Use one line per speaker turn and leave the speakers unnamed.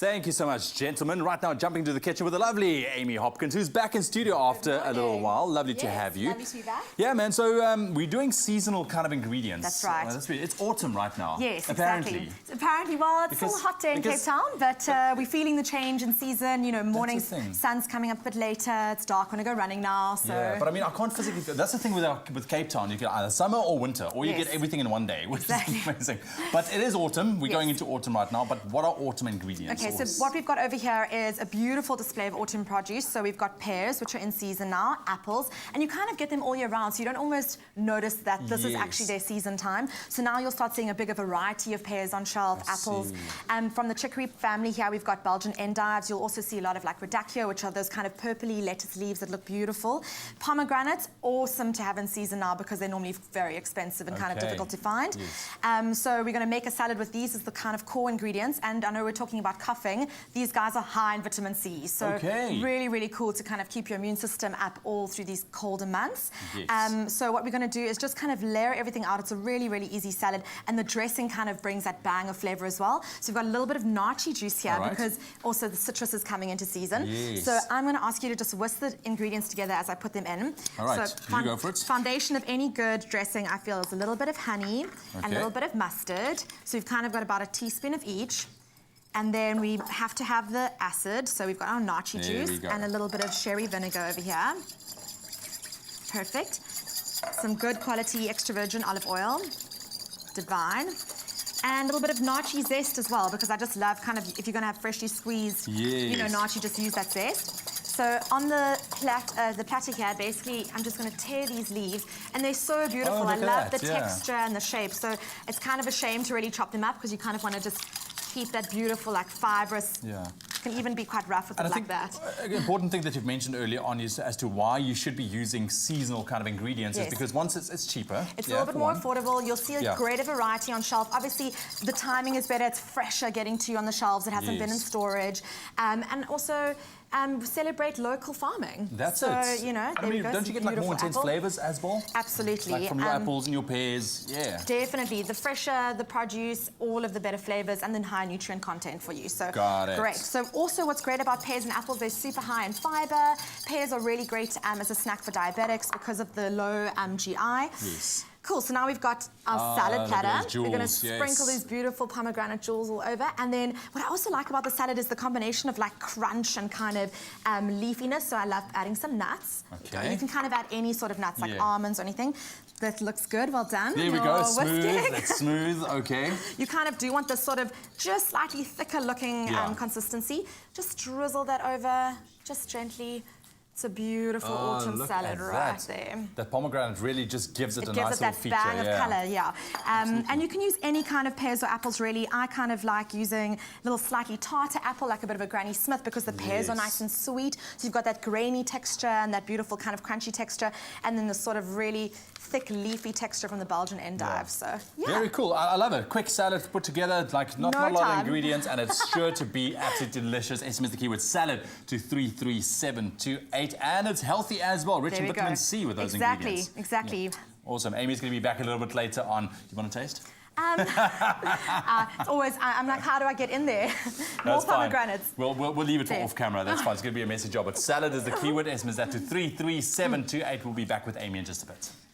Thank you so much, gentlemen. Right now, jumping to the kitchen with the lovely Amy Hopkins, who's back in studio after a little while. Lovely to have you.
Lovely to be back.
Yeah, man. So we're doing seasonal kind of ingredients.
That's right.
It's autumn right now.
Yes,
apparently.
Exactly. Apparently, well, it's still a hot day in Cape Town, but we're feeling the change in season. You know, mornings, sun's coming up a bit later. It's dark when I go running now. So.
Yeah, but I mean, I can't physically. That's the thing with Cape Town. You get either summer or winter, or you get everything in one day, which is amazing. But it is autumn. We're going into autumn right now. But what are autumn ingredients?
Okay, so what we've got over here is a beautiful display of autumn produce. So we've got pears, which are in season now, apples, and you kind of get them all year round, so you don't almost notice that this is actually their season time. So now you'll start seeing a bigger variety of pears on shelf, apples. From the chicory family here, we've got Belgian endives. You'll also see a lot of like radicchio, which are those kind of purpley lettuce leaves that look beautiful. Pomegranates, awesome to have in season now because they're normally very expensive and kind of difficult to find. So we're going to make a salad with these as the kind of core ingredients. And I know we're talking about coughing. These guys are high in vitamin C, so really, really cool to kind of keep your immune system up all through these colder months. So what we're going to do is just kind of layer everything out. It's a really, really easy salad, and the dressing kind of brings that bang of flavour as well. So we've got a little bit of nachi juice here because also the citrus is coming into season. So I'm going to ask you to just whisk the ingredients together as I put them in.
All right,
so
you go for it.
Foundation of any good dressing, I feel, is a little bit of honey and a little bit of mustard. So we've kind of got about a teaspoon of each. And then we have to have the acid, so we've got our nachi juice and a little bit of sherry vinegar over here. Perfect. Some good quality extra virgin olive oil. Divine. And a little bit of nachi zest as well, because I just love kind of, if you're going to have freshly squeezed, you know, nachi, just use that zest. So on the platter here, basically, I'm just going to tear these leaves, and they're so beautiful. I love the texture and the shape, so it's kind of a shame to really chop them up because you kind of want to just keep that beautiful, like fibrous. It can even be quite rough with it like that.
An important thing that you've mentioned earlier on is as to why you should be using seasonal kind of ingredients is because once it's cheaper.
It's a little bit more affordable. You'll see a greater variety on shelf. Obviously, the timing is better. It's fresher getting to you on the shelves. It hasn't been in storage. And also, celebrate local farming.
That's
it. You know,
I mean, don't you get like more intense flavours as well?
Absolutely.
Like from your apples and your pears,
Definitely. The fresher the produce, all of the better flavours, and then high nutrient content for you. So great. So also what's great about pears and apples, they're super high in fibre. Pears are really great as a snack for diabetics because of the low GI. Cool, so now we've got our salad platter. We're going to sprinkle these beautiful pomegranate jewels all over. And then what I also like about the salad is the combination of like crunch and kind of leafiness. So I love adding some nuts. You can kind of add any sort of nuts, like almonds or anything. That looks good, well done.
There we go, smooth, it's smooth,
You kind of do want this sort of just slightly thicker looking consistency. Just drizzle that over, just gently. It's a beautiful autumn salad right there.
That pomegranate really just gives it a nice little feature.
Bang of colour, and you can use any kind of pears or apples, really. I kind of like using a little slightly tartar apple, like a bit of a Granny Smith, because the pears are nice and sweet. So you've got that grainy texture and that beautiful kind of crunchy texture, and then the sort of really thick, leafy texture from the Belgian endive. So,
very cool. I love it. Quick salad put together, like not a lot of ingredients, and it's sure to be absolutely delicious. SMS the keyword salad to 33728. And it's healthy as well, rich in vitamin C with those ingredients.
Exactly.
Awesome. Amy's going to be back a little bit later on. Do you want to taste?
It's always, I'm like, how do I get in there? More pomegranates.
We'll leave it for off camera. That's fine. It's going to be a messy job. But salad is the keyword. SMS that to 33728. We'll be back with Amy in just a bit.